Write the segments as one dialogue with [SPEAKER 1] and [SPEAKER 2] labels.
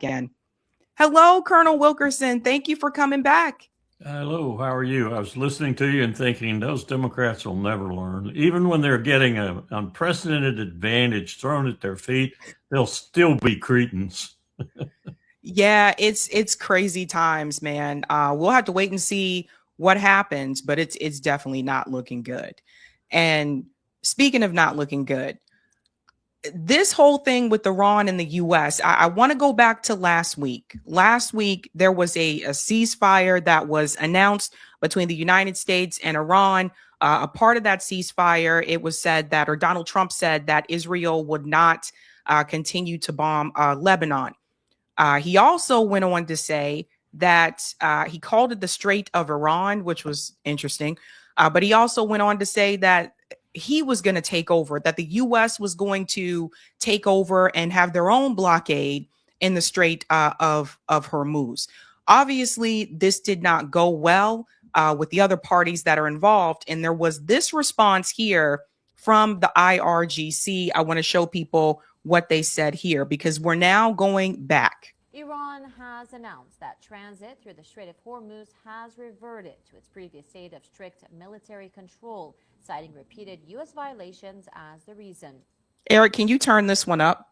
[SPEAKER 1] again. Hello, Colonel Wilkerson. Thank you for coming back.
[SPEAKER 2] Hello, how are you? I was listening to you and thinking those Democrats will never learn. Even when they're getting an unprecedented advantage thrown at their feet, they'll still be cretins.
[SPEAKER 1] Yeah, it's crazy times, man. We'll have to wait and see what happens, but it's definitely not looking good. And speaking of not looking good, this whole thing with Iran and the US, I want to go back to last week. Last week, there was a ceasefire that was announced between the United States and Iran. A part of that ceasefire, it was said that, or Donald Trump said that Israel would not continue to bomb Lebanon. He also went on to say that he called it the Strait of Iran, which was interesting. But he also went on to say that he was going to take over, that the U.S. was going to take over and have their own blockade in the Strait of Hormuz. Obviously, this did not go well with the other parties that are involved. And there was this response here from the IRGC. I want to show people what they said here because we're now going back.
[SPEAKER 3] Iran has announced that transit through the Strait of Hormuz has reverted to its previous state of strict military control, citing repeated U.S. violations as the reason.
[SPEAKER 1] Eric, can you turn this one up?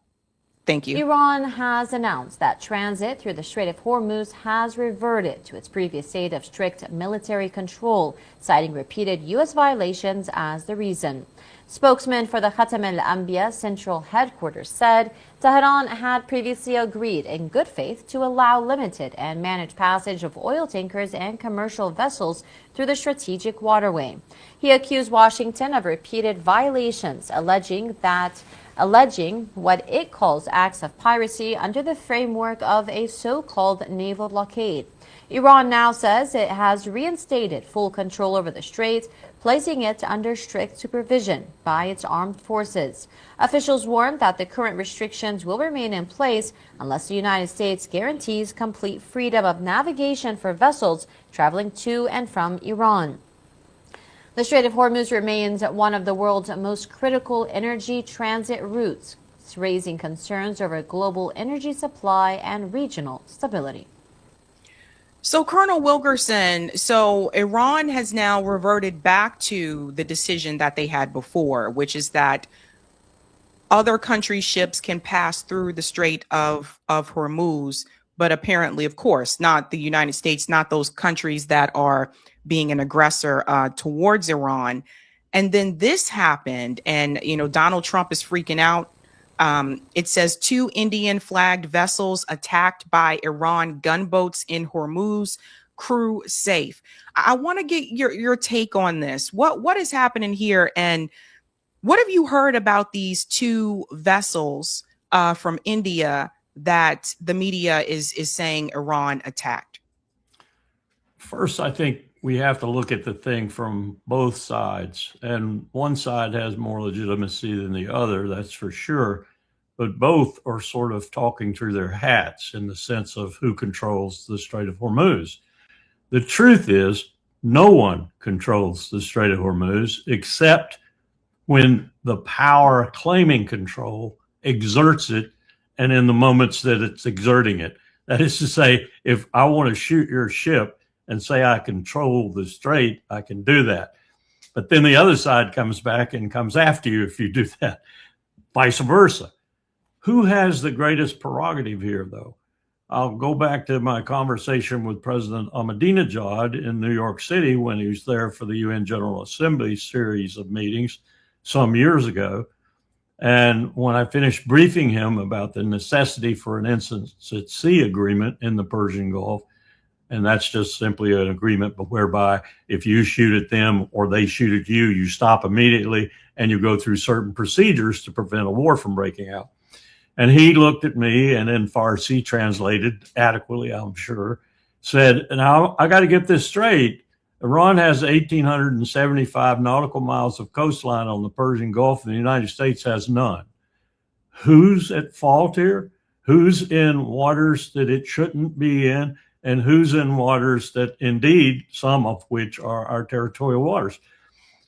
[SPEAKER 1] Thank you.
[SPEAKER 3] Iran has announced that transit through the Strait of Hormuz has reverted to its previous state of strict military control, citing repeated U.S. violations as the reason. Spokesman for the Khatam al-Anbiya Central Headquarters said Tehran had previously agreed in good faith to allow limited and managed passage of oil tankers and commercial vessels through the strategic waterway. He accused Washington of repeated violations, alleging what it calls acts of piracy under the framework of a so-called naval blockade. Iran now says it has reinstated full control over the strait, placing it under strict supervision by its armed forces. Officials warned that the current restrictions will remain in place unless the United States guarantees complete freedom of navigation for vessels traveling to and from Iran. The Strait of Hormuz remains one of the world's most critical energy transit routes, raising concerns over global energy supply and regional stability.
[SPEAKER 1] So, Colonel Wilkerson, so Iran has now reverted back to the decision that they had before, which is that other countries' ships can pass through the Strait of Hormuz, but apparently, of course, not the United States, not those countries that are being an aggressor towards Iran. And then this happened, and, Donald Trump is freaking out. It says 2 Indian flagged vessels attacked by Iran gunboats in Hormuz, crew safe. I want to get your take on this. What is happening here? And what have you heard about these 2 vessels from India that the media is saying Iran attacked?
[SPEAKER 2] First, I think we have to look at the thing from both sides. And one side has more legitimacy than the other, that's for sure. But both are sort of talking through their hats in the sense of who controls the Strait of Hormuz. The truth is, no one controls the Strait of Hormuz except when the power claiming control exerts it and in the moments that it's exerting it. That is to say, if I want to shoot your ship and say I control the strait, I can do that. But then the other side comes back and comes after you if you do that, vice versa. Who has the greatest prerogative here, though? I'll go back to my conversation with President Ahmadinejad in New York City when he was there for the UN General Assembly series of meetings some years ago. And when I finished briefing him about the necessity for an instance at sea agreement in the Persian Gulf, and that's just simply an agreement whereby if you shoot at them or they shoot at you, you stop immediately and you go through certain procedures to prevent a war from breaking out. And he looked at me and in Farsi, translated adequately, I'm sure, said, now I got to get this straight. Iran has 1,875 nautical miles of coastline on the Persian Gulf, and the United States has none. Who's at fault here? Who's in waters that it shouldn't be in? And who's in waters that indeed, some of which are our territorial waters?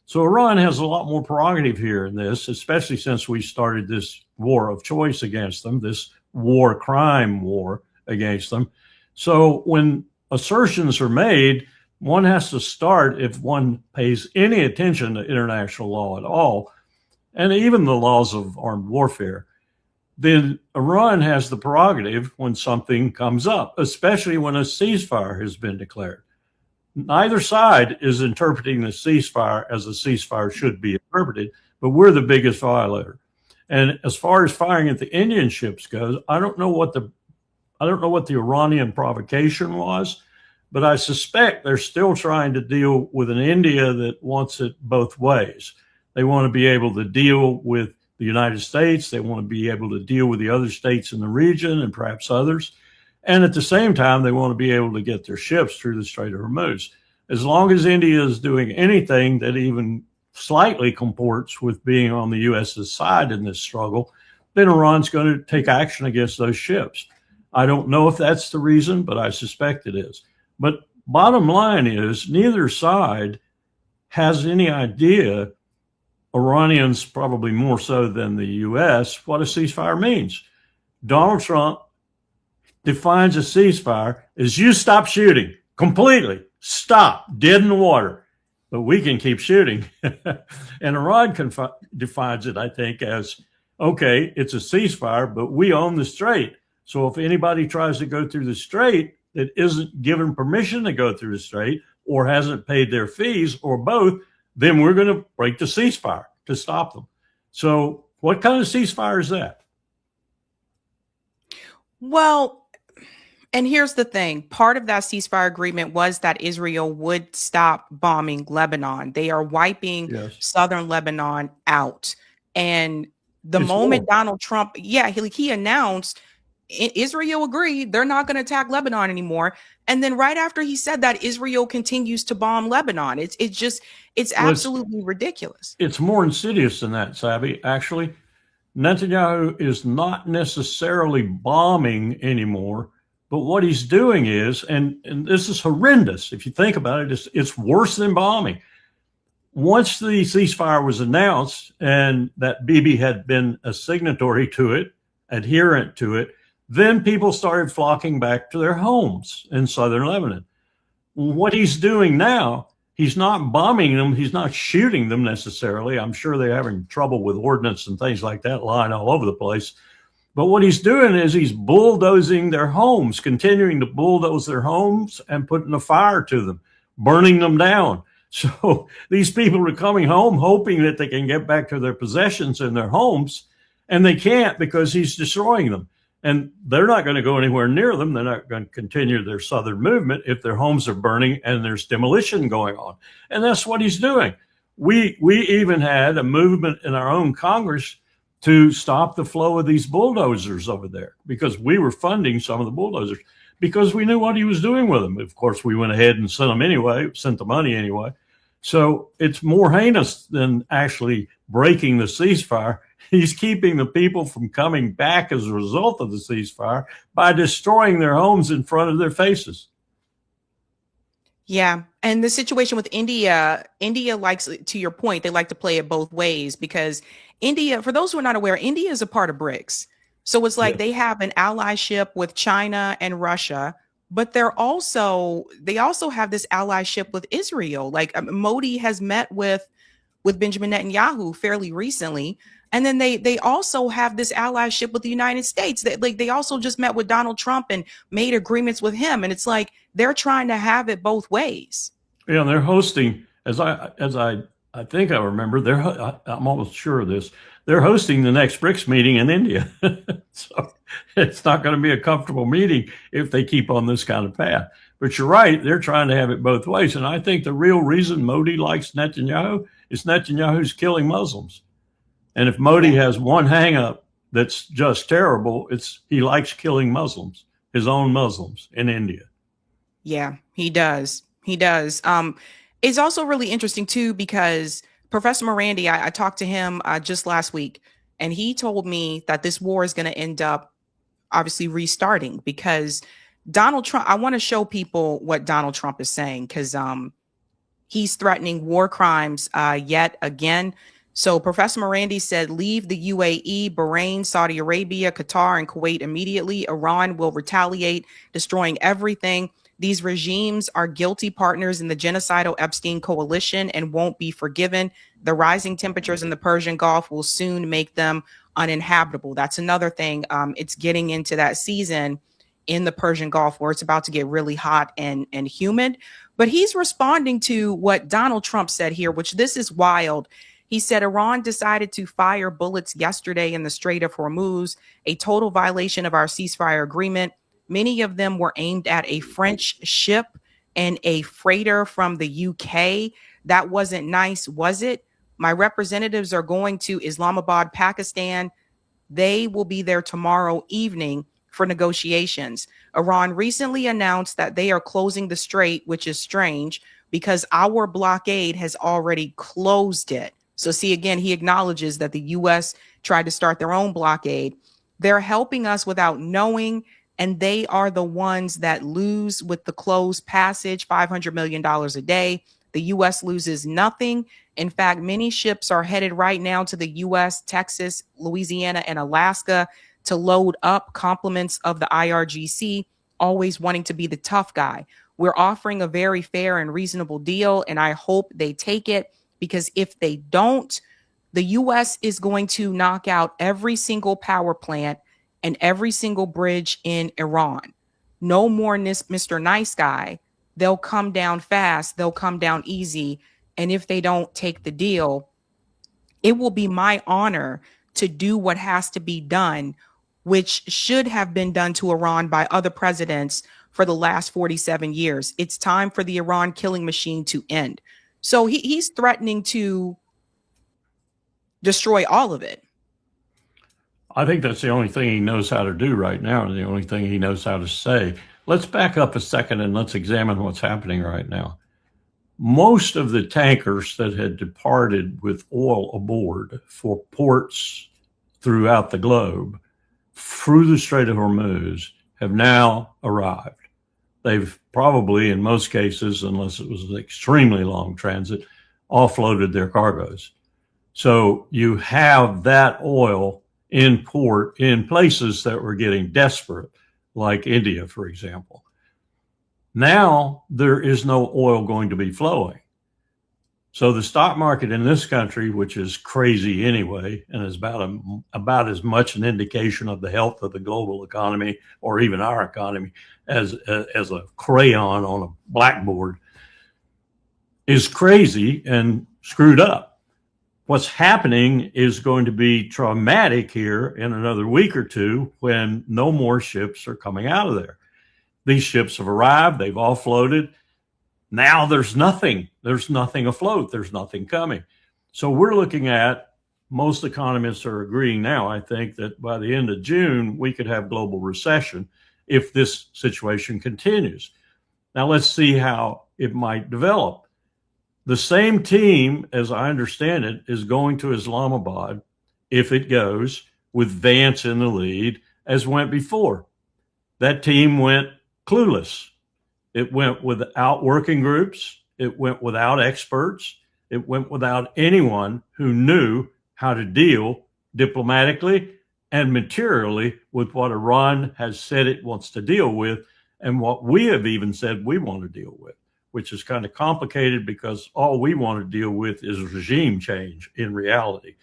[SPEAKER 2] So Iran has a lot more prerogative here in this, especially since we started this war of choice against them, this war crime war against them. So when assertions are made, one has to start, if one pays any attention to international law at all, and even the laws of armed warfare, then Iran has the prerogative when something comes up, especially when a ceasefire has been declared. Neither side is interpreting the ceasefire as a ceasefire should be interpreted, but we're the biggest violator. And as far as firing at the Indian ships goes, I don't know what the Iranian provocation was, but I suspect they're still trying to deal with an India that wants it both ways. They want to be able to deal with the United States. They want to be able to deal with the other states in the region and perhaps others. And at the same time, they want to be able to get their ships through the Strait of Hormuz. As long as India is doing anything that even slightly comports with being on the U.S.'s side in this struggle, then Iran's going to take action against those ships. I don't know if that's the reason, but I suspect it is. But bottom line is, neither side has any idea, Iranians probably more so than the U.S., what a ceasefire means. Donald Trump defines a ceasefire as you stop shooting completely, stop, dead in the water, but we can keep shooting. And Iran defines it, I think, as, okay, it's a ceasefire, but we own the strait. So if anybody tries to go through the strait that isn't given permission to go through the strait or hasn't paid their fees or both, then we're going to break the ceasefire to stop them. So what kind of ceasefire is that?
[SPEAKER 1] Well, and here's the thing. Part of that ceasefire agreement was that Israel would stop bombing Lebanon. They are wiping southern Lebanon out. And the moment Donald Trump, he announced, Israel agreed they're not going to attack Lebanon anymore. And then right after he said that, Israel continues to bomb Lebanon. It's absolutely ridiculous.
[SPEAKER 2] It's more insidious than that, Savvy. Actually, Netanyahu is not necessarily bombing anymore, but what he's doing is, and this is horrendous. If you think about it, it's worse than bombing. Once the ceasefire was announced and that Bibi had been a signatory to it, adherent to it, then people started flocking back to their homes in southern Lebanon. What he's doing now, he's not bombing them. He's not shooting them necessarily. I'm sure they're having trouble with ordnance and things like that lying all over the place. But what he's doing is he's bulldozing their homes, continuing to bulldoze their homes and putting a fire to them, burning them down. So these people are coming home hoping that they can get back to their possessions in their homes, and they can't because he's destroying them. And they're not going to go anywhere near them. They're not going to continue their southern movement if their homes are burning and there's demolition going on. And that's what he's doing. We even had a movement in our own Congress to stop the flow of these bulldozers over there because we were funding some of the bulldozers because we knew what he was doing with them. Of course, we went ahead and sent them anyway, sent the money anyway. So it's more heinous than actually breaking the ceasefire. He's keeping the people from coming back as a result of the ceasefire by destroying their homes in front of their faces.
[SPEAKER 1] Yeah. And the situation with India likes, to your point, they like to play it both ways because India, for those who are not aware, India is a part of BRICS. So it's like they have an allyship with China and Russia, but they also have this allyship with Israel. Like Modi has met with Benjamin Netanyahu fairly recently. And then they also have this allyship with the United States. They also just met with Donald Trump and made agreements with him. And it's like they're trying to have it both ways.
[SPEAKER 2] Yeah, and they're hosting, as I think I remember, I'm almost sure of this. They're hosting the next BRICS meeting in India. So it's not going to be a comfortable meeting if they keep on this kind of path. But you're right, they're trying to have it both ways. And I think the real reason Modi likes Netanyahu is Netanyahu's killing Muslims. And if Modi has one hang up that's just terrible, it's he likes killing Muslims, his own Muslims in India.
[SPEAKER 1] Yeah, he does. He does. It's also really interesting, too, because Professor Morandi, I talked to him just last week, and he told me that this war is going to end up obviously restarting because Donald Trump, I want to show people what Donald Trump is saying because he's threatening war crimes yet again. So Professor Morandi said, leave the UAE, Bahrain, Saudi Arabia, Qatar, and Kuwait immediately. Iran will retaliate, destroying everything. These regimes are guilty partners in the genocidal Epstein coalition and won't be forgiven. The rising temperatures in the Persian Gulf will soon make them uninhabitable. That's another thing. It's getting into that season in the Persian Gulf where it's about to get really hot and humid. But he's responding to what Donald Trump said here, which this is wild. He said Iran decided to fire bullets yesterday in the Strait of Hormuz, a total violation of our ceasefire agreement. Many of them were aimed at a French ship and a freighter from the UK. That wasn't nice, was it? My representatives are going to Islamabad, Pakistan. They will be there tomorrow evening for negotiations. Iran recently announced that they are closing the strait, which is strange because our blockade has already closed it. So see, again, he acknowledges that the U.S. tried to start their own blockade. They're helping us without knowing, and they are the ones that lose with the closed passage, $500 million a day. The U.S. loses nothing. In fact, many ships are headed right now to the U.S., Texas, Louisiana, and Alaska to load up compliments of the IRGC, always wanting to be the tough guy. We're offering a very fair and reasonable deal, and I hope they take it, because if they don't, the U.S. is going to knock out every single power plant and every single bridge in Iran. No more Mr. Nice Guy. They'll come down fast. They'll come down easy. And if they don't take the deal, it will be my honor to do what has to be done, which should have been done to Iran by other presidents for the last 47 years. It's time for the Iran killing machine to end. So he's threatening to destroy all of it.
[SPEAKER 2] I think that's the only thing he knows how to do right now, and the only thing he knows how to say. Let's back up a second and let's examine what's happening right now. Most of the tankers that had departed with oil aboard for ports throughout the globe through the Strait of Hormuz have now arrived. They've probably, in most cases, unless it was an extremely long transit, offloaded their cargoes. So you have that oil in port in places that were getting desperate, like India, for example. Now there is no oil going to be flowing. So the stock market in this country, which is crazy anyway, and is about as much an indication of the health of the global economy or even our economy as a crayon on a blackboard, is crazy and screwed up. What's happening is going to be traumatic here in another week or two when no more ships are coming out of there. These ships have arrived, they've offloaded. Now there's nothing afloat. There's nothing coming. So we're looking at, most economists are agreeing now, I think, that by the end of June, we could have global recession if this situation continues. Now let's see how it might develop. The same team, as I understand it, is going to Islamabad, if it goes, with Vance in the lead, as went before. That team went clueless. It went without working groups. It went without experts. It went without anyone who knew how to deal diplomatically and materially with what Iran has said it wants to deal with and what we have even said we want to deal with, which is kind of complicated because all we want to deal with is regime change in reality.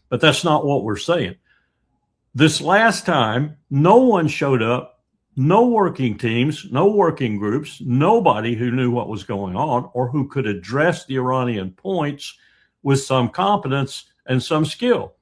[SPEAKER 2] But that's not what we're saying. This last time, no one showed up. No working teams, no working groups, nobody who knew what was going on or who could address the Iranian points with some competence and some skill.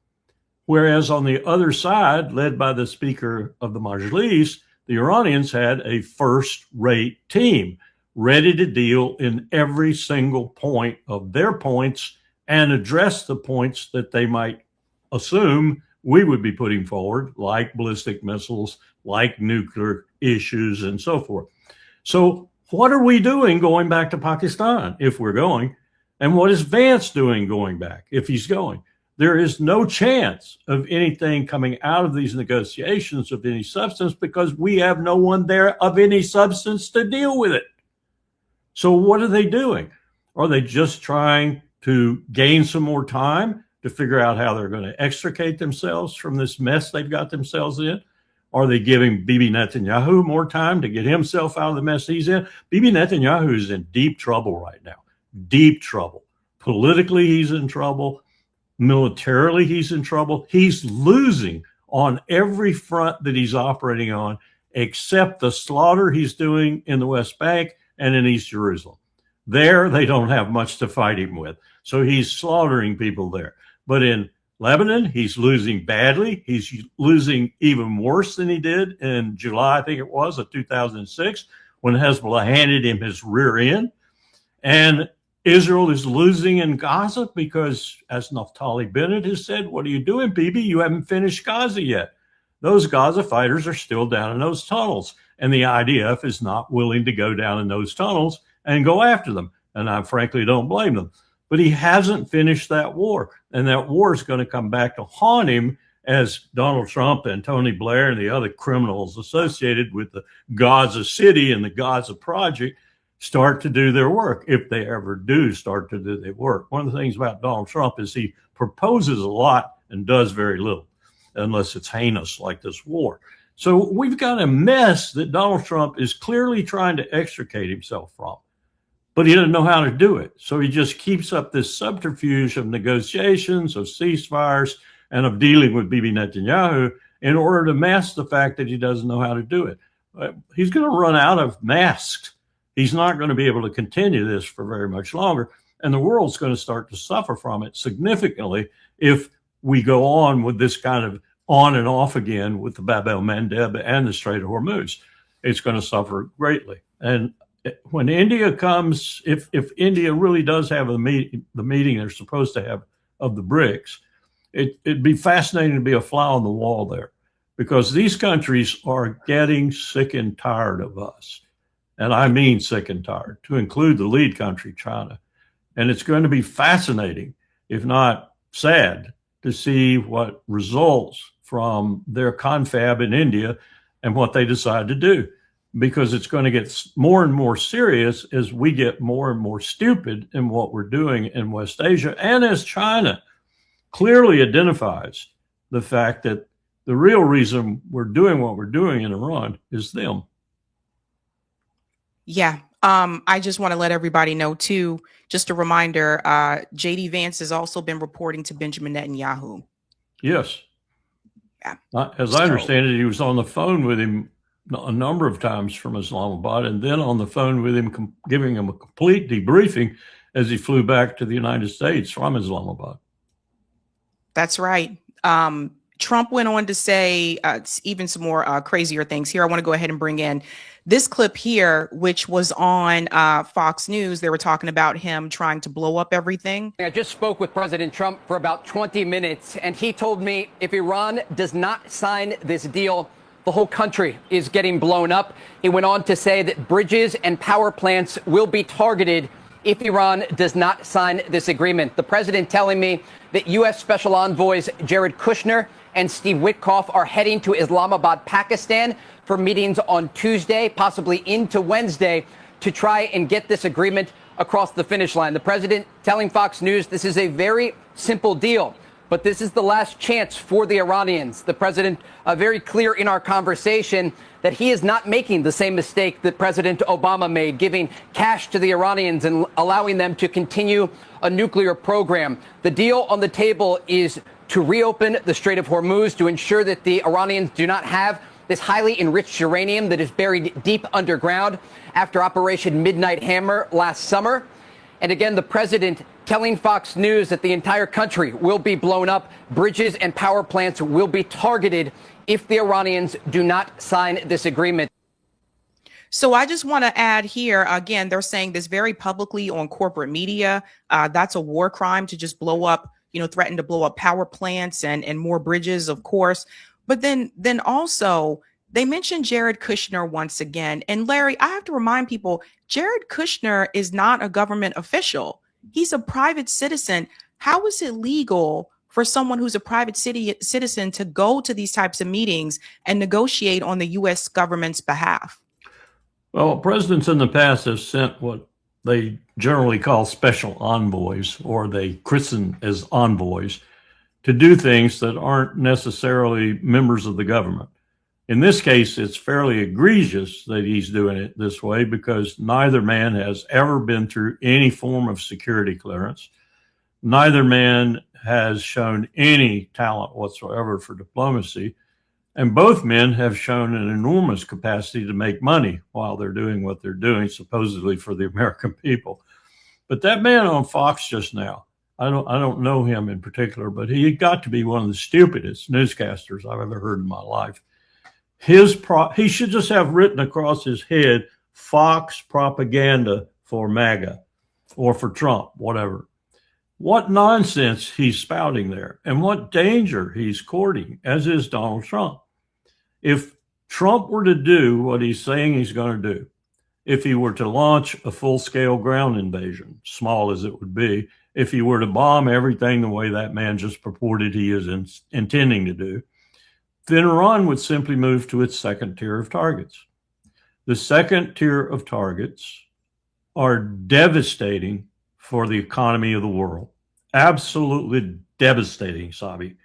[SPEAKER 2] Whereas on the other side, led by the Speaker of the Majlis, the Iranians had a first-rate team ready to deal in every single point of their points and address the points that they might assume we would be putting forward, like ballistic missiles, like nuclear issues, and so forth. So what are we doing going back to Pakistan if we're going? And what is Vance doing going back if he's going? There is no chance of anything coming out of these negotiations of any substance because we have no one there of any substance to deal with it. So what are they doing? Are they just trying to gain some more time to figure out how they're going to extricate themselves from this mess they've got themselves in? Are they giving Bibi Netanyahu more time to get himself out of the mess he's in? Bibi Netanyahu is in deep trouble right now. Deep trouble. Politically, he's in trouble. Militarily, he's in trouble. He's losing on every front that he's operating on, except the slaughter he's doing in the West Bank and in East Jerusalem. There, they don't have much to fight him with. So he's slaughtering people there. But in Lebanon, he's losing badly. He's losing even worse than he did in July, I think it was, of 2006, when Hezbollah handed him his rear end. And Israel is losing in Gaza because, as Naftali Bennett has said, what are you doing, Bibi? You haven't finished Gaza yet. Those Gaza fighters are still down in those tunnels. And the IDF is not willing to go down in those tunnels and go after them. And I frankly don't blame them. But he hasn't finished that war. And that war is going to come back to haunt him as Donald Trump and Tony Blair and the other criminals associated with the Gaza City and the Gaza Project start to do their work, if they ever do start to do their work. One of the things about Donald Trump is he proposes a lot and does very little, unless it's heinous like this war. So we've got a mess that Donald Trump is clearly trying to extricate himself from, but he doesn't know how to do it. So he just keeps up this subterfuge of negotiations, of ceasefires, and of dealing with Bibi Netanyahu in order to mask the fact that he doesn't know how to do it. He's going to run out of masks. He's not going to be able to continue this for very much longer. And the world's going to start to suffer from it significantly if we go on with this kind of on and off again with the Bab el-Mandeb and the Strait of Hormuz. It's going to suffer greatly. And when India comes, if India really does have the meeting they're supposed to have of the BRICS, it'd be fascinating to be a fly on the wall there, because these countries are getting sick and tired of us. And I mean sick and tired, to include the lead country, China. And it's going to be fascinating, if not sad, to see what results from their confab in India and what they decide to do, because it's going to get more and more serious as we get more and more stupid in what we're doing in West Asia, and as China clearly identifies the fact that the real reason we're doing what we're doing in Iran is them.
[SPEAKER 1] Yeah. I just want to let everybody know, too, just a reminder, J.D. Vance has also been reporting to Benjamin Netanyahu.
[SPEAKER 2] Yes.
[SPEAKER 1] Yeah.
[SPEAKER 2] As I understand it, he was on the phone with him a number of times from Islamabad, and then on the phone with him, giving him a complete debriefing as he flew back to the United States from Islamabad. That's
[SPEAKER 1] right. Trump went on to say even some more crazier things. Here, I want to go ahead and bring in this clip here, which was on Fox News. They were talking about him trying to blow up everything.
[SPEAKER 4] I just spoke with President Trump for about 20 minutes, and he told me if Iran does not sign this deal, the whole country is getting blown up. He went on to say that bridges and power plants will be targeted if Iran does not sign this agreement. The president telling me that U.S. Special Envoys Jared Kushner and Steve Witkoff are heading to Islamabad, Pakistan for meetings on Tuesday, possibly into Wednesday, to try and get this agreement across the finish line. The president telling Fox News this is a very simple deal, but this is the last chance for the Iranians. The president very clear in our conversation that he is not making the same mistake that President Obama made, giving cash to the Iranians and allowing them to continue a nuclear program. The deal on the table is to reopen the Strait of Hormuz to ensure that the Iranians do not have this highly enriched uranium that is buried deep underground after Operation Midnight Hammer last summer. And again, the president telling Fox News that the entire country will be blown up. Bridges and power plants will be targeted if the Iranians do not sign this agreement.
[SPEAKER 1] So I just want to add here, again, they're saying this very publicly on corporate media. That's a war crime to just blow up, threaten to blow up power plants and more bridges, of course. But then also they mentioned Jared Kushner once again. And Larry, I have to remind people, Jared Kushner is not a government official. He's a private citizen. How is it legal for someone who's a private citizen to go to these types of meetings and negotiate on the U.S. government's behalf?
[SPEAKER 2] Well, presidents in the past have sent what they generally call special envoys, or they christen as envoys, to do things that aren't necessarily members of the government. In this case, it's fairly egregious that he's doing it this way because neither man has ever been through any form of security clearance. Neither man has shown any talent whatsoever for diplomacy. And both men have shown an enormous capacity to make money while they're doing what they're doing, supposedly for the American people. But that man on Fox just now, I don't know him in particular, but he got to be one of the stupidest newscasters I've ever heard in my life. He should just have written across his head, Fox propaganda for MAGA or for Trump, whatever. What nonsense he's spouting there and what danger he's courting, as is Donald Trump. If Trump were to do what he's saying he's going to do, if he were to launch a full-scale ground invasion, small as it would be, if he were to bomb everything the way that man just purported he is intending to do, then Iran would simply move to its second tier of targets. The second tier of targets are devastating for the economy of the world. Absolutely devastating, Sabi.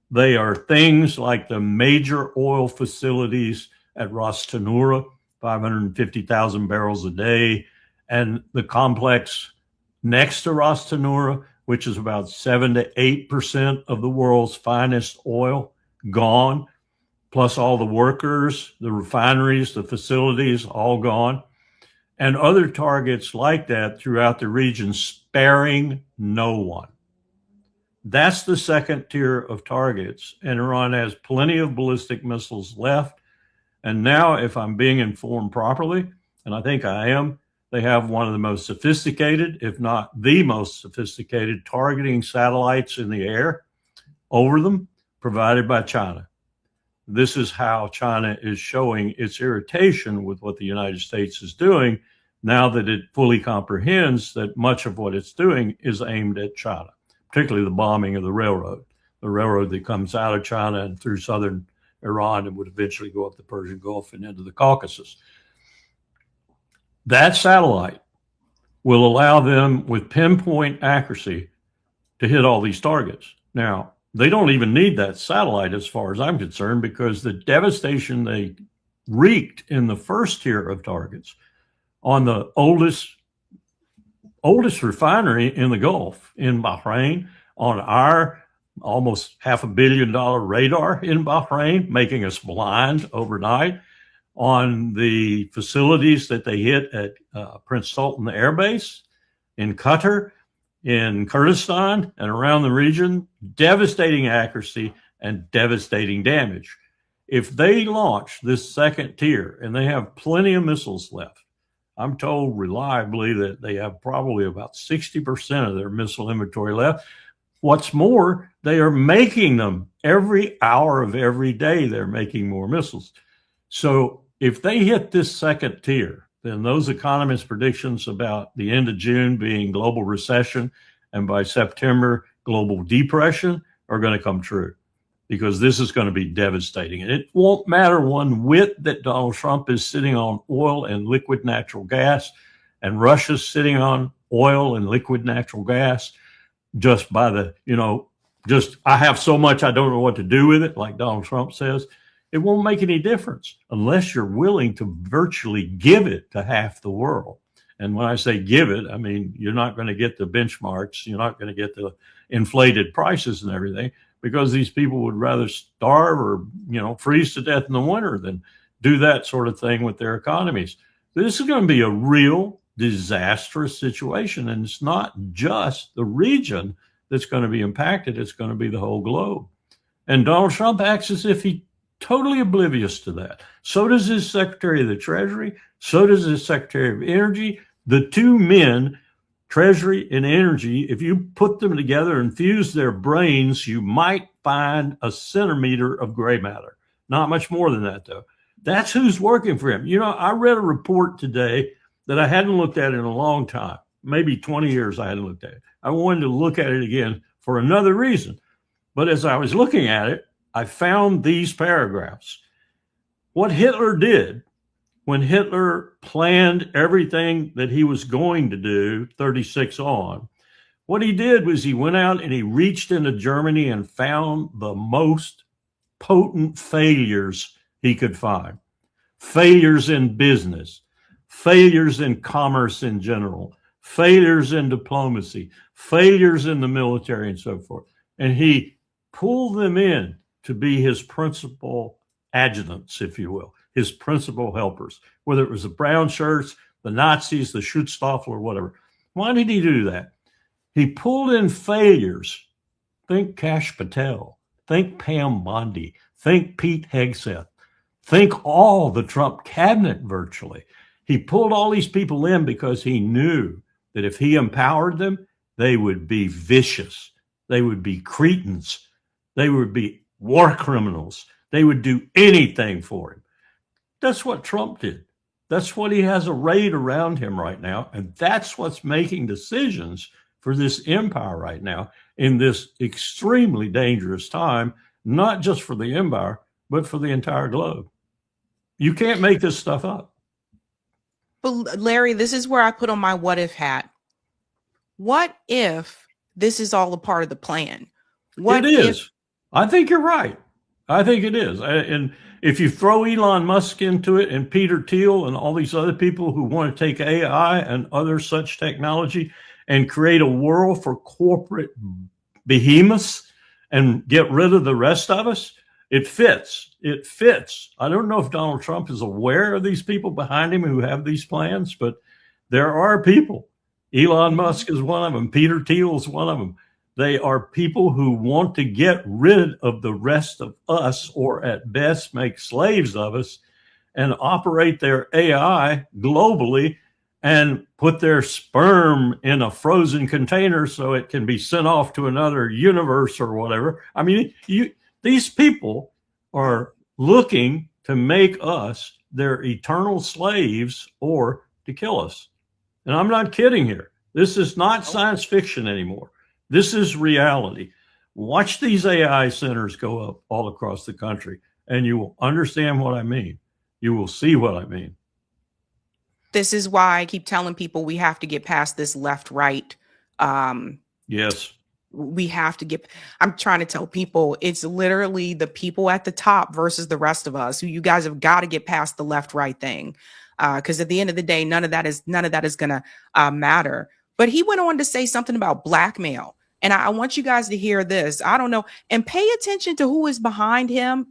[SPEAKER 2] They are things like the major oil facilities at Ras Tanura, 550,000 barrels a day, and the complex next to Ras Tanura, which is about 7 to 8% of the world's finest oil, gone, plus all the workers, the refineries, the facilities, all gone, and other targets like that throughout the region, sparing no one. That's the second tier of targets, and Iran has plenty of ballistic missiles left. And now, if I'm being informed properly, and I think I am, they have one of the most sophisticated, if not the most sophisticated, targeting satellites in the air over them, provided by China. This is how China is showing its irritation with what the United States is doing now that it fully comprehends that much of what it's doing is aimed at China, particularly the bombing of the railroad that comes out of China and through southern Iran and would eventually go up the Persian Gulf and into the Caucasus. That satellite will allow them with pinpoint accuracy to hit all these targets. Now, they don't even need that satellite as far as I'm concerned, because the devastation they wreaked in the first tier of targets on the oldest refinery in the Gulf in Bahrain, on our almost $500 million radar in Bahrain, making us blind overnight, on the facilities that they hit at Prince Sultan Air Base in Qatar, in Kurdistan, and around the region, devastating accuracy and devastating damage. If they launch this second tier, and they have plenty of missiles left, I'm told reliably that they have probably about 60% of their missile inventory left. What's more, they are making them every hour of every day. They're making more missiles. So if they hit this second tier, then those economists' predictions about the end of June being global recession and by September global depression are going to come true, because this is going to be devastating. And it won't matter one whit that Donald Trump is sitting on oil and liquid natural gas and Russia's sitting on oil and liquid natural gas, just by the, I have so much I don't know what to do with it, like Donald Trump says. It won't make any difference unless you're willing to virtually give it to half the world. And when I say give it, I mean, you're not going to get the benchmarks. You're not going to get the inflated prices and everything, because these people would rather starve or, freeze to death in the winter than do that sort of thing with their economies. This is going to be a real disastrous situation. And it's not just the region that's going to be impacted. It's going to be the whole globe. And Donald Trump acts as if he's totally oblivious to that. So does his Secretary of the Treasury. So does his Secretary of Energy. The two men, Treasury and Energy, if you put them together and fuse their brains, you might find a centimeter of gray matter. Not much more than that, though. That's who's working for him. I read a report today that I hadn't looked at in a long time. Maybe 20 years I hadn't looked at it. I wanted to look at it again for another reason. But as I was looking at it, I found these paragraphs. What Hitler did when Hitler planned everything that he was going to do, 36 on, What he did was he went out and he reached into Germany and found the most potent failures he could find. Failures in business, failures in commerce in general, failures in diplomacy, failures in the military, and so forth. And he pulled them in to be his principal adjutants, if you will, his principal helpers, whether it was the brown shirts, the Nazis, the Schutzstaffel, or whatever. Why did he do that? He pulled in failures. Think Kash Patel, think Pam Bondi, think Pete Hegseth, think all the Trump cabinet virtually. He pulled all these people in because he knew that if he empowered them, they would be vicious. They would be cretins. They would be war criminals. They would do anything for him. That's what Trump did. That's what he has arrayed around him right now. And that's what's making decisions for this empire right now in this extremely dangerous time, not just for the empire, but for the entire globe. You can't make this stuff up.
[SPEAKER 1] But Larry, this is where I put on my what if hat. What if this is all a part of the plan? What
[SPEAKER 2] it is. I think you're right. I think it is. And if you throw Elon Musk into it and Peter Thiel and all these other people who want to take AI and other such technology and create a world for corporate behemoths and get rid of the rest of us, it fits. It fits. I don't know if Donald Trump is aware of these people behind him who have these plans, but there are people. Elon Musk is one of them. Peter Thiel is one of them. They are people who want to get rid of the rest of us, or at best make slaves of us, and operate their AI globally and put their sperm in a frozen container so it can be sent off to another universe or whatever. I mean, these people are looking to make us their eternal slaves or to kill us. And I'm not kidding here. This is not science fiction anymore. This is reality. Watch these AI centers go up all across the country, and you will understand what I mean. You will see what I mean.
[SPEAKER 1] This is why I keep telling people we have to get past this left-right.
[SPEAKER 2] Yes.
[SPEAKER 1] We have to get, I'm trying to tell people it's literally the people at the top versus the rest of us. You guys have got to get past the left-right thing. Because at the end of the day, none of that is going to matter. But he went on to say something about blackmail. And I want you guys to hear this. I don't know. And pay attention to who is behind him.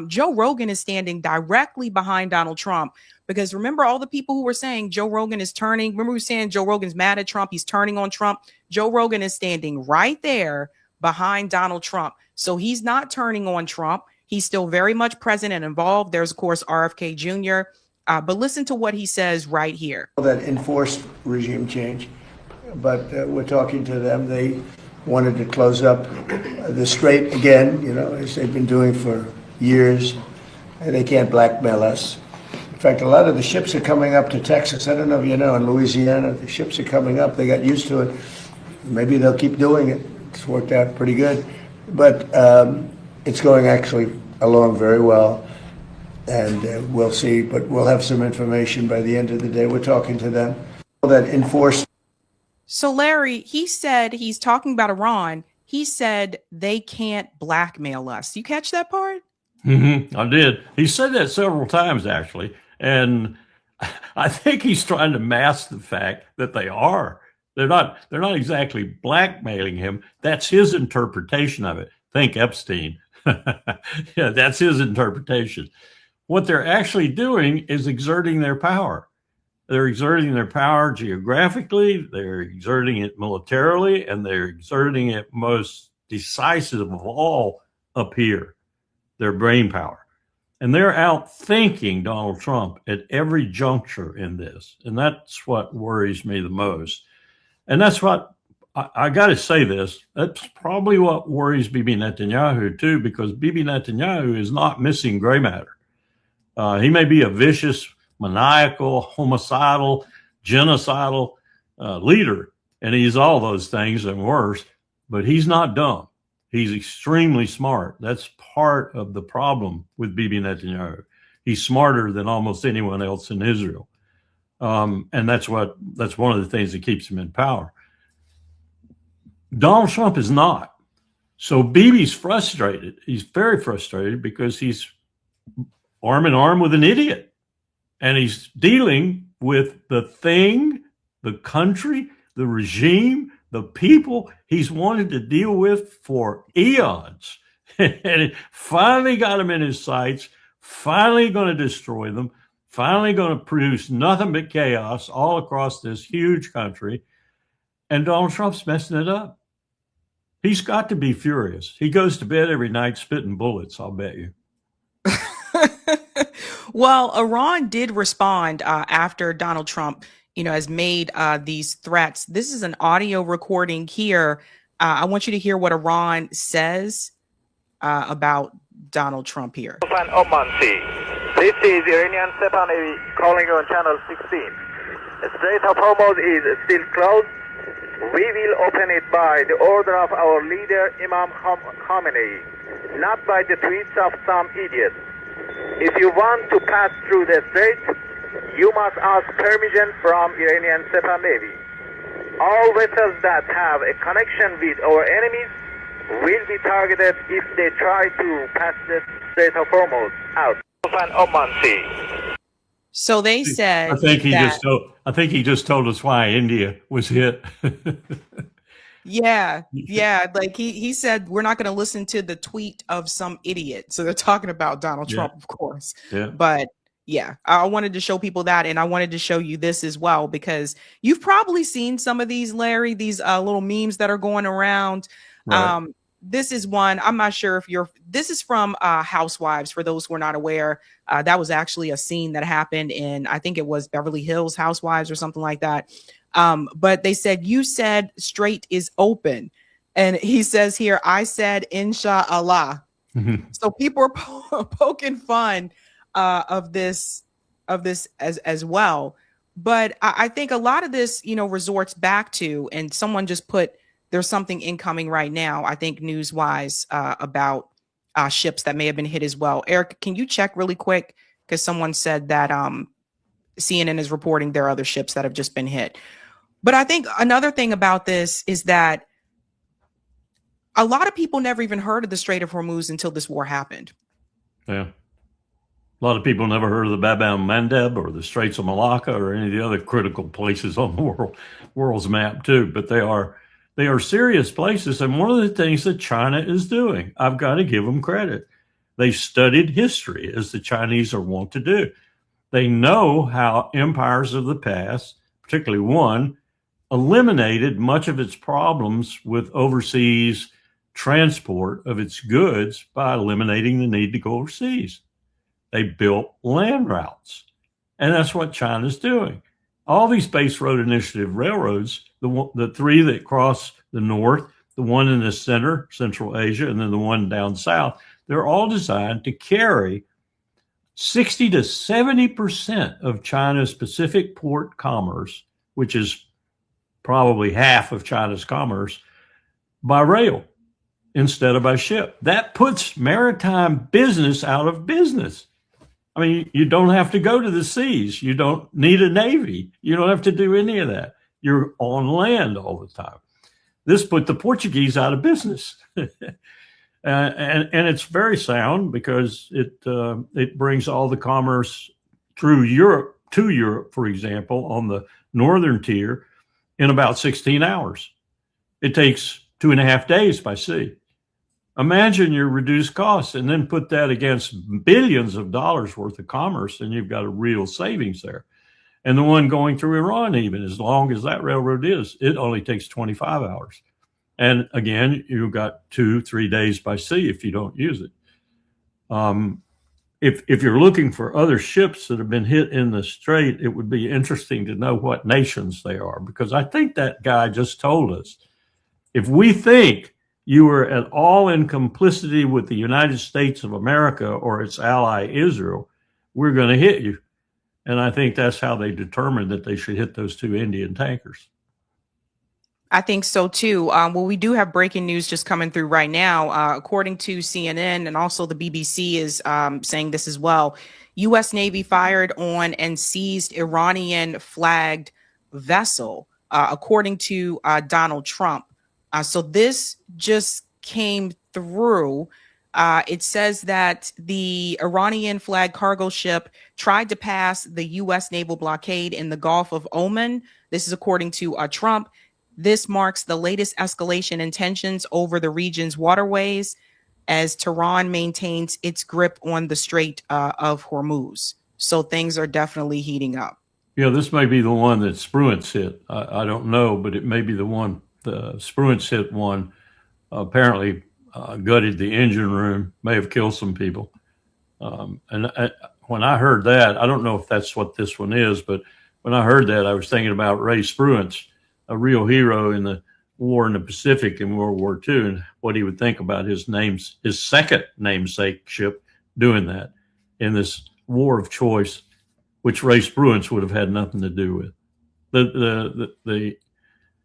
[SPEAKER 1] Joe Rogan is standing directly behind Donald Trump. Because remember all the people who were saying Joe Rogan is turning. Remember we were saying Joe Rogan's mad at Trump. He's turning on Trump. Joe Rogan is standing right there behind Donald Trump. So he's not turning on Trump. He's still very much present and involved. There's, of course, RFK Jr. But listen to what he says right here.
[SPEAKER 5] That enforced regime change. But we're talking to them. They wanted to close up the strait again, you know, as they've been doing for years. And they can't blackmail us. In fact, a lot of the ships are coming up to Texas. I don't know if you know, in Louisiana, the ships are coming up. They got used to it. Maybe they'll keep doing it. It's worked out pretty good. But it's going actually along very well. And we'll see. But we'll have some information by the end of the day. We're talking to them. That enforced.
[SPEAKER 1] So Larry, he said, he's talking about Iran. He said they can't blackmail us. You catch that part?
[SPEAKER 2] Mm-hmm. I did. He said that several times, actually. And I think he's trying to mask the fact that they are. They're not exactly blackmailing him. That's his interpretation of it. Think Epstein. Yeah, that's his interpretation. What they're actually doing is exerting their power. They're exerting their power geographically, they're exerting it militarily, and they're exerting it most decisive of all up here, their brain power. And they're outthinking Donald Trump at every juncture in this. And that's what worries me the most. And that's what, I got to say this, that's probably what worries Bibi Netanyahu too, because Bibi Netanyahu is not missing gray matter. He may be a vicious, maniacal, homicidal, genocidal leader, and he's all those things and worse, but he's not dumb. He's extremely smart. That's part of the problem with Bibi Netanyahu. He's smarter than almost anyone else in Israel. And that's one of the things that keeps him in power. Donald Trump is not. So Bibi's frustrated. He's very frustrated because he's arm in arm with an idiot. And he's dealing with the thing, the country, the regime, the people he's wanted to deal with for eons. And it finally got him in his sights, finally going to destroy them, finally going to produce nothing but chaos all across this huge country. And Donald Trump's messing it up. He's got to be furious. He goes to bed every night spitting bullets, I'll bet you.
[SPEAKER 1] Well, Iran did respond after Donald Trump, has made these threats. This is an audio recording here. I want you to hear what Iran says about Donald Trump here.
[SPEAKER 6] This is Iranian Sepa Navy calling you on channel 16. The Strait of Hormuz is still closed. We will open it by the order of our leader Imam Khamenei, not by the tweets of some idiots. If you want to pass through the strait, you must ask permission from Iranian Sepa Navy. All vessels that have a connection with our enemies will be targeted if they try to pass the Strait of Hormuz out.
[SPEAKER 1] So they said,
[SPEAKER 2] I think he just told us why India was hit.
[SPEAKER 1] Yeah. Like he said, we're not going to listen to the tweet of some idiot. So they're talking about Donald Trump, of course.
[SPEAKER 2] Yeah.
[SPEAKER 1] But yeah, I wanted to show people that. And I wanted to show you this as well, because you've probably seen some of these, Larry, these little memes that are going around.
[SPEAKER 2] Right.
[SPEAKER 1] This is one, I'm not sure if this is from Housewives, for those who are not aware. That was actually a scene that happened in, I think it was Beverly Hills Housewives or something like that. But they said, you said strait is open. And he says here, I said, inshallah.
[SPEAKER 2] Mm-hmm.
[SPEAKER 1] So people are poking fun of this as well. But I think a lot of this, resorts back to, and someone just put, there's something incoming right now, I think news wise, about ships that may have been hit as well. Eric, can you check really quick? Because someone said that CNN is reporting there are other ships that have just been hit. But I think another thing about this is that a lot of people never even heard of the Strait of Hormuz until this war happened.
[SPEAKER 2] Yeah. A lot of people never heard of the Bab el-Mandeb or the Straits of Malacca or any of the other critical places on the world's map too. But they are serious places. And one of the things that China is doing, I've got to give them credit. They've studied history, as the Chinese are wont to do. They know how empires of the past, particularly one, eliminated much of its problems with overseas transport of its goods by eliminating the need to go overseas. They built land routes. And that's what China's doing. All these Base Road Initiative railroads, the three that cross the north, the one in the center, Central Asia, and then the one down south, they're all designed to carry 60 to 70% of China's Pacific port commerce, which is probably half of China's commerce, by rail instead of by ship. That puts maritime business out of business. I mean, you don't have to go to the seas. You don't need a navy. You don't have to do any of that. You're on land all the time. This put the Portuguese out of business. And it's very sound because it brings all the commerce through Europe to Europe, for example, on the northern tier in about 16 hours. It takes 2.5 days by sea. Imagine your reduced costs and then put that against billions of dollars worth of commerce, and you've got a real savings there. And the one going through Iran, even as long as that railroad is, it only takes 25 hours. And again, you've got 2-3 days by sea if you don't use it. If you're looking for other ships that have been hit in the strait, it would be interesting to know what nations they are, because I think that guy just told us, if we think you were at all in complicity with the United States of America or its ally Israel, we're going to hit you. And I think that's how they determined that they should hit those 2 Indian tankers.
[SPEAKER 1] I think so too. Well, we do have breaking news just coming through right now. According to CNN, and also the BBC is saying this as well. U.S. Navy fired on and seized Iranian flagged vessel. According to Donald Trump, So this just came through. It says that the Iranian flag cargo ship tried to pass the U.S. naval blockade in the Gulf of Oman. This is according to Trump. This marks the latest escalation in tensions over the region's waterways as Tehran maintains its grip on the Strait of Hormuz. So things are definitely heating up.
[SPEAKER 2] Yeah, this may be the one that Spruance hit. I don't know, but it may be the one. The Spruance hit one. Apparently gutted the engine room, may have killed some people. When I heard that, I don't know if that's what this one is, but when I heard that, I was thinking about Ray Spruance, a real hero in the war in the Pacific in World War II, and what he would think about his second namesake ship doing that in this war of choice, which Ray Spruance would have had nothing to do with. The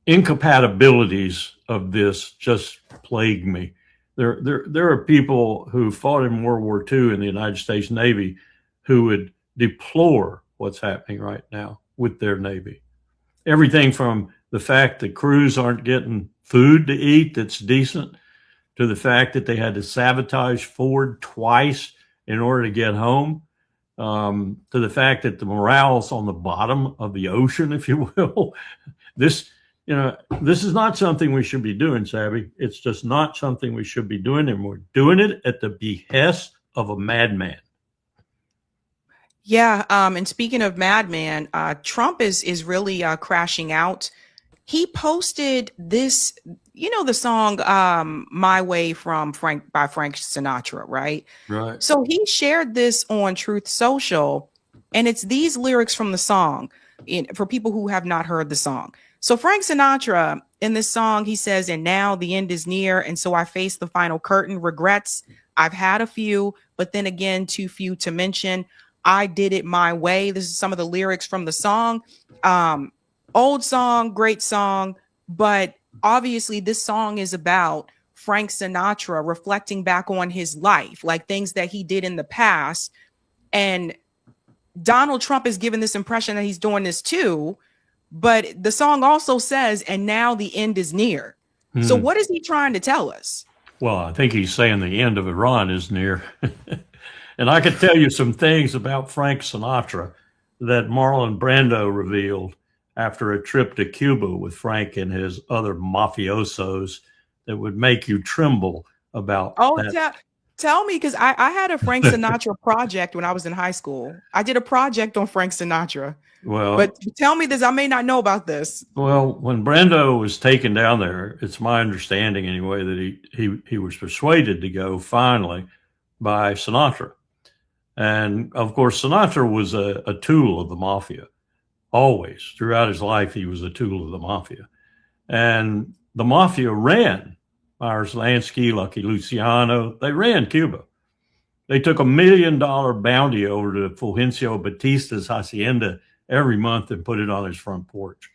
[SPEAKER 2] incompatibilities of this just plague me. There are people who fought in World War II in the United States Navy who would deplore what's happening right now with their Navy. Everything from the fact that crews aren't getting food to eat that's decent, to the fact that they had to sabotage Ford twice in order to get home, to the fact that the morale's on the bottom of the ocean, if you will. This is not something we should be doing, Savvy. It's just not something we should be doing, and we're doing it at the behest of a madman.
[SPEAKER 1] Yeah, and speaking of madman, Trump is really crashing out. He posted this, the song "My Way" by Frank Sinatra, right?
[SPEAKER 2] Right.
[SPEAKER 1] So he shared this on Truth Social, and it's these lyrics from the song for people who have not heard the song. So Frank Sinatra, in this song, he says, "And now the end is near, and so I face the final curtain. Regrets, I've had a few, but then again, too few to mention. I did it my way." This is some of the lyrics from the song. Old song, great song, but obviously this song is about Frank Sinatra reflecting back on his life, like things that he did in the past. And Donald Trump is given this impression that he's doing this too. But the song also says, "And now the end is near." So what is he trying to tell us?
[SPEAKER 2] Well, I think he's saying the end of Iran is near. And I could tell you some things about Frank Sinatra that Marlon Brando revealed after a trip to Cuba with Frank and his other mafiosos that would make you tremble about that.
[SPEAKER 1] Tell me, because I had a Frank Sinatra project when I was in high school. I did a project on Frank Sinatra.
[SPEAKER 2] Well,
[SPEAKER 1] but tell me this. I may not know about this.
[SPEAKER 2] Well, when Brando was taken down there, it's my understanding anyway that he was persuaded to go finally by Sinatra. And of course, Sinatra was a tool of the mafia. Always, throughout his life, he was a tool of the mafia. And the mafia ran Myers Lansky, Lucky Luciano. They ran Cuba. They took $1 million bounty over to Fulgencio Batista's hacienda every month and put it on his front porch.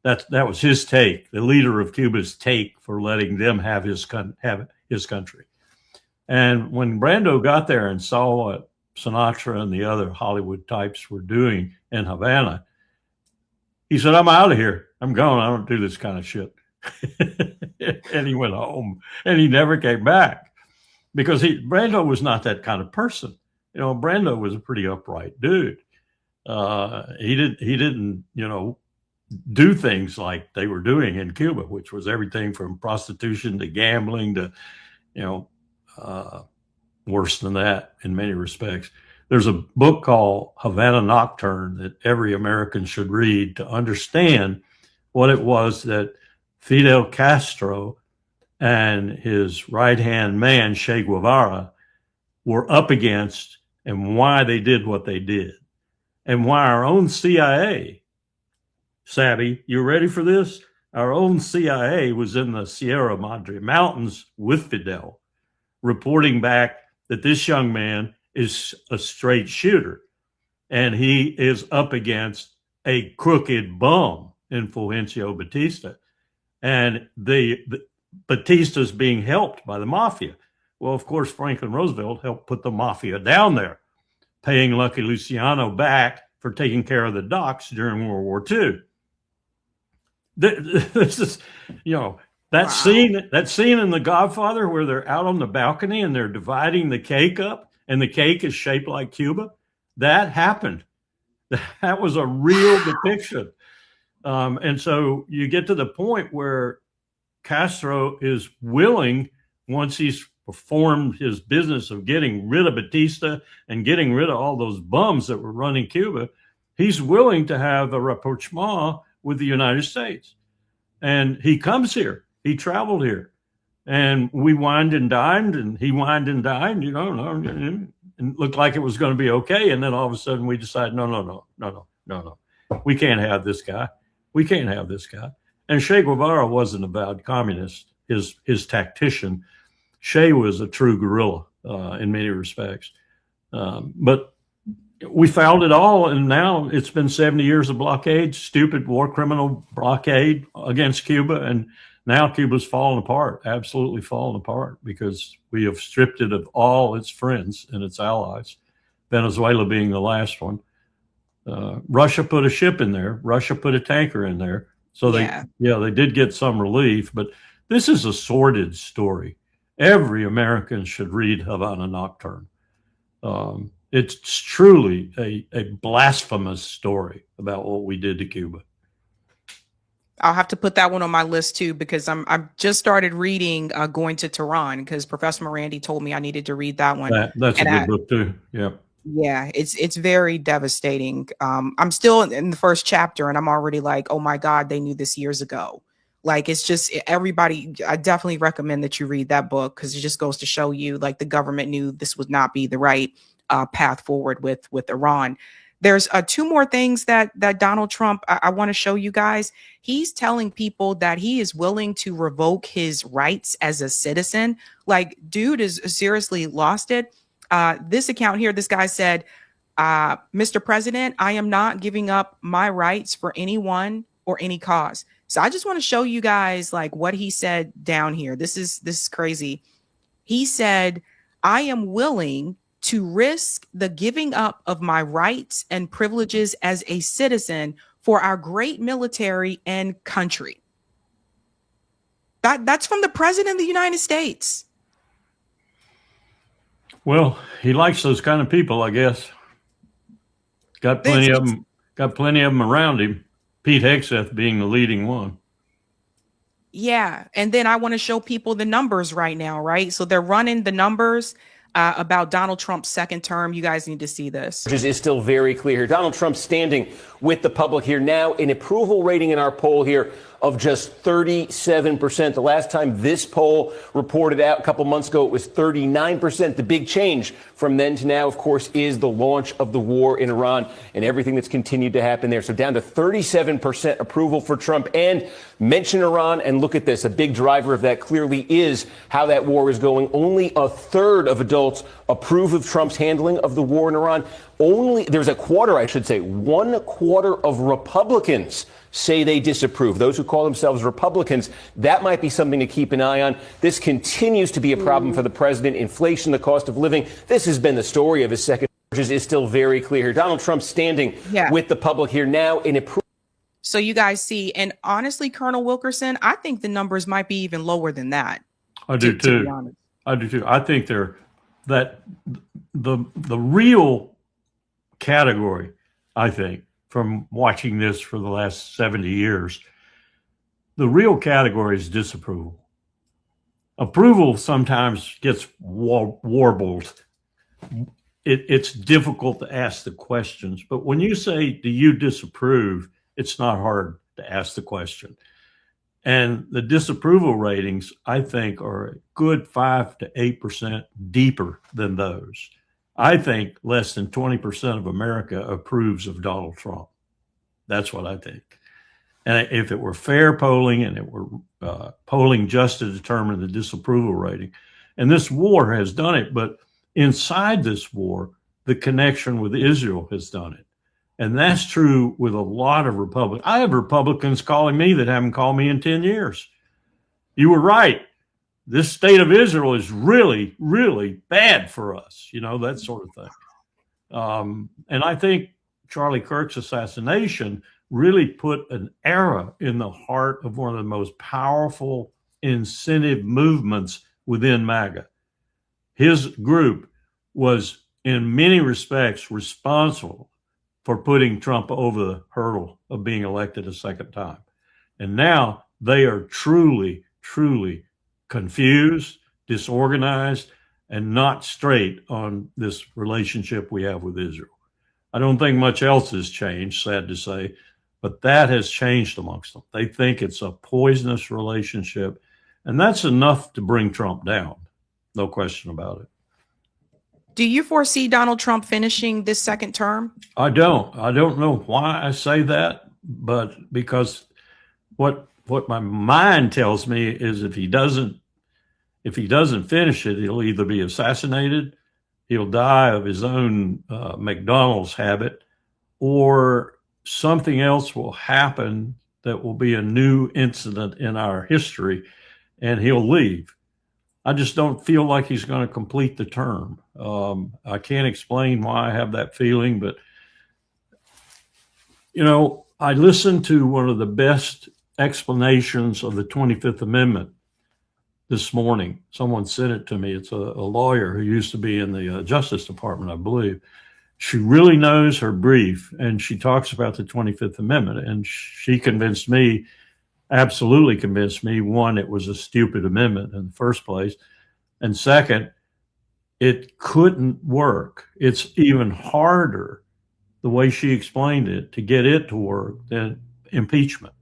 [SPEAKER 2] That was his take, the leader of Cuba's take for letting them have his country. And when Brando got there and saw what Sinatra and the other Hollywood types were doing in Havana, he said, "I'm out of here. I'm gone. I don't do this kind of shit." And he went home, and he never came back because Brando was not that kind of person. Brando was a pretty upright dude. He didn't, do things like they were doing in Cuba, which was everything from prostitution to gambling to, worse than that in many respects. There's a book called Havana Nocturne that every American should read to understand what it was that Fidel Castro and his right-hand man, Che Guevara, were up against, and why they did what they did, and why our own CIA, Savvy, you ready for this? Our own CIA was in the Sierra Madre Mountains with Fidel, reporting back that this young man is a straight shooter, and he is up against a crooked bum in Fulgencio Batista, and the Batista's being helped by the mafia. Well, of course, Franklin Roosevelt helped put the mafia down there, paying Lucky Luciano back for taking care of the docks during World War II. This is, That
[SPEAKER 1] Wow.
[SPEAKER 2] scene in The Godfather where they're out on the balcony and they're dividing the cake up and the cake is shaped like Cuba, that happened. That was a real depiction. And so you get to the point where Castro is willing, once he's performed his business of getting rid of Batista and getting rid of all those bums that were running Cuba, he's willing to have a rapprochement with the United States. And he comes here. He traveled here. And we wined and dined, and he wined and dined, and it looked like it was going to be okay. And then all of a sudden we decided, no. We can't have this guy. We can't have this guy. And Che Guevara wasn't a bad communist, his tactician. Che was a true guerrilla in many respects. But we fouled it all, and now it's been 70 years of blockade, stupid war criminal blockade against Cuba, and now Cuba's fallen apart, absolutely fallen apart, because we have stripped it of all its friends and its allies, Venezuela being the last one. Russia put a ship in there. Russia put a tanker in there. So they did get some relief, but this is a sordid story. Every American should read Havana Nocturne. It's truly a blasphemous story about what we did to Cuba.
[SPEAKER 1] I'll have to put that one on my list too, because I've just started reading Going to Tehran, because Professor Morandi told me I needed to read that one.
[SPEAKER 2] That's a good book too. Yeah.
[SPEAKER 1] Yeah, it's very devastating. I'm still in the first chapter and I'm already like, oh my God, they knew this years ago. Like, it's just everybody. I definitely recommend that you read that book, because it just goes to show you, like, the government knew this would not be the right path forward with Iran. There's two more things that Donald Trump, I want to show you guys. He's telling people that he is willing to revoke his rights as a citizen. Like, dude is seriously lost it. This account here, this guy said, Mr. President, I am not giving up my rights for anyone or any cause. So I just want to show you guys, like, what he said down here. This is crazy. He said, I am willing to risk the giving up of my rights and privileges as a citizen for our great military and country. That's from the President of the United States.
[SPEAKER 2] Well, he likes those kind of people, I guess. Got plenty of them. Got plenty of them around him. Pete Hegseth being the leading one.
[SPEAKER 1] Yeah, and then I want to show people the numbers right now, right? So they're running the numbers about Donald Trump's second term. You guys need to see this.
[SPEAKER 7] Is still very clear here. Donald Trump standing with the public here now, an approval rating in our poll here of just 37%. The last time this poll reported out a couple months ago, it was 39%. The big change from then to now, of course, is the launch of the war in Iran and everything that's continued to happen there. So down to 37% approval for Trump. And mention Iran, and look at this. A big driver of that clearly is how that war is going. Only a third of adults approve of Trump's handling of the war in Iran. There's a quarter, I should say, 1/4 of Republicans say they disapprove. Those who call themselves Republicans, that might be something to keep an eye on. This continues to be a problem for the president. Inflation, the cost of living. This has been the story of his second term, is still very clear here. Donald Trump standing with the public here now in a.
[SPEAKER 1] So you guys see, and honestly, Colonel Wilkerson, I think the numbers might be even lower than that.
[SPEAKER 2] I do too. I do too. I think the real category, I think, from watching this for the last 70 years, the real category is disapproval. Approval sometimes gets warbled. It's difficult to ask the questions, but when you say, do you disapprove, it's not hard to ask the question. And the disapproval ratings, I think, are a good 5 to 8% deeper than those. I think less than 20% of America approves of Donald Trump. That's what I think. And if it were fair polling and it were polling just to determine the disapproval rating, and this war has done it, but inside this war, the connection with Israel has done it. And that's true with a lot of Republicans. I have Republicans calling me that haven't called me in 10 years. You were right. This state of Israel is really, really bad for us, that sort of thing. And I think Charlie Kirk's assassination really put an era in the heart of one of the most powerful incentive movements within MAGA. His group was in many respects responsible for putting Trump over the hurdle of being elected a second time. And now they are truly, truly confused, disorganized, and not straight on this relationship we have with Israel. I don't think much else has changed, sad to say, but that has changed amongst them. They think it's a poisonous relationship, and that's enough to bring Trump down. No question about it.
[SPEAKER 1] Do you foresee Donald Trump finishing this second term?
[SPEAKER 2] I don't. I don't know why I say that, but because what my mind tells me is if he doesn't finish it, he'll either be assassinated, he'll die of his own McDonald's habit, or something else will happen that will be a new incident in our history, and he'll leave. I just don't feel like he's going to complete the term. I can't explain why I have that feeling, but, you know, I listened to one of the best explanations of the 25th Amendment this morning. Someone sent it to me. It's a lawyer who used to be in the Justice Department, I believe. She really knows her brief, and she talks about the 25th Amendment, and she convinced me, absolutely convinced me, one, it was a stupid amendment in the first place, and second, it couldn't work. It's even harder, the way she explained it, to get it to work than impeachment.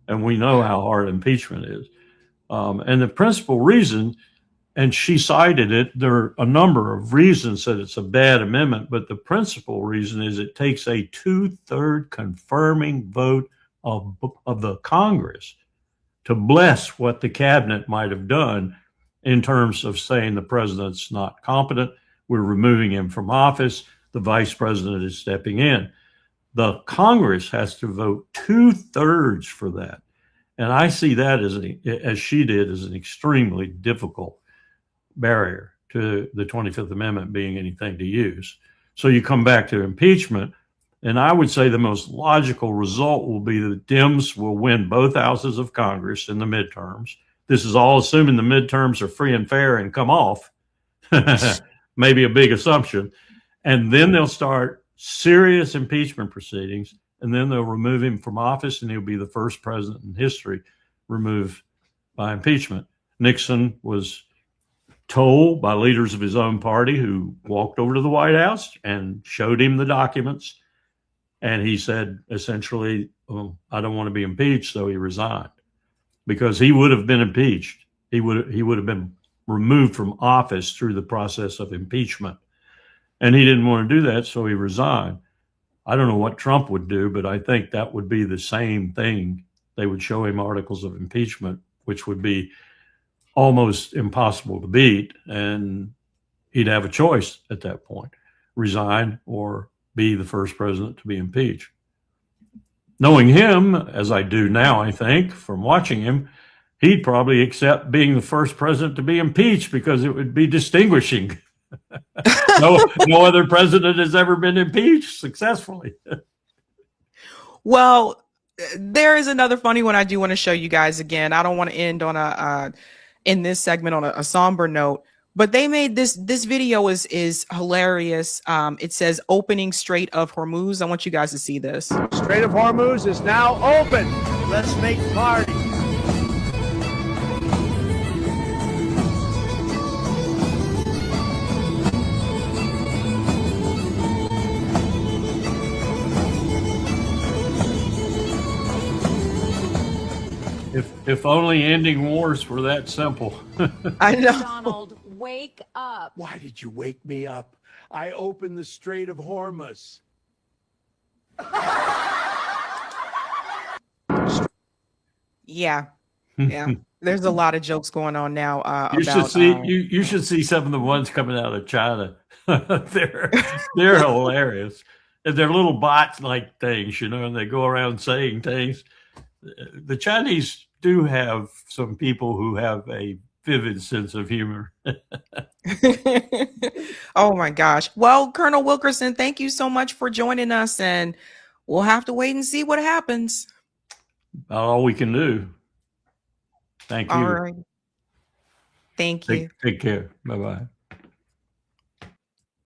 [SPEAKER 2] And we know how hard impeachment is. And the principal reason, and she cited it, there are a number of reasons that it's a bad amendment, but the principal reason is it takes a 2/3 confirming vote of the Congress to bless what the cabinet might have done in terms of saying the president's not competent, we're removing him from office, the vice president is stepping in. The Congress has to vote 2/3 for that. And I see that as she did, as an extremely difficult barrier to the 25th Amendment being anything to use. So you come back to impeachment, and I would say the most logical result will be that Dems will win both houses of Congress in the midterms. This is all assuming the midterms are free and fair and come off. Maybe a big assumption. And then they'll start serious impeachment proceedings, and then they'll remove him from office, and he'll be the first president in history removed by impeachment. Nixon was told by leaders of his own party who walked over to the White House and showed him the documents. And he said, essentially, I don't want to be impeached, so he resigned. Because he would have been impeached. He would have been removed from office through the process of impeachment. And he didn't want to do that, so he resigned. I don't know what Trump would do, but I think that would be the same thing. They would show him articles of impeachment, which would be almost impossible to beat, and he'd have a choice at that point, resign or be the first president to be impeached. Knowing him, as I do now, I think, from watching him, he'd probably accept being the first president to be impeached because it would be distinguishing. No other president has ever been impeached successfully.
[SPEAKER 1] Well, there is another funny one I do want to show you guys again. I don't want to end on in this segment on a somber note, but they made this video is hilarious. It says opening Strait of Hormuz. I want you guys to see this.
[SPEAKER 8] Strait of Hormuz is now open. Let's make party.
[SPEAKER 2] If only ending wars were that simple.
[SPEAKER 1] I know.
[SPEAKER 9] Donald, wake up.
[SPEAKER 8] Why did you wake me up? I opened the Strait of Hormuz.
[SPEAKER 1] Yeah. There's a lot of jokes going on now.
[SPEAKER 2] You should see some of the ones coming out of China. they're hilarious. And they're little bot-like things, and they go around saying things. The Chinese do have some people who have a vivid sense of humor.
[SPEAKER 1] Oh my gosh. Well, Colonel Wilkerson, thank you so much for joining us, and we'll have to wait and see what happens.
[SPEAKER 2] All we can do. Thank you.
[SPEAKER 1] All right. Thank you.
[SPEAKER 2] Take care. Bye bye.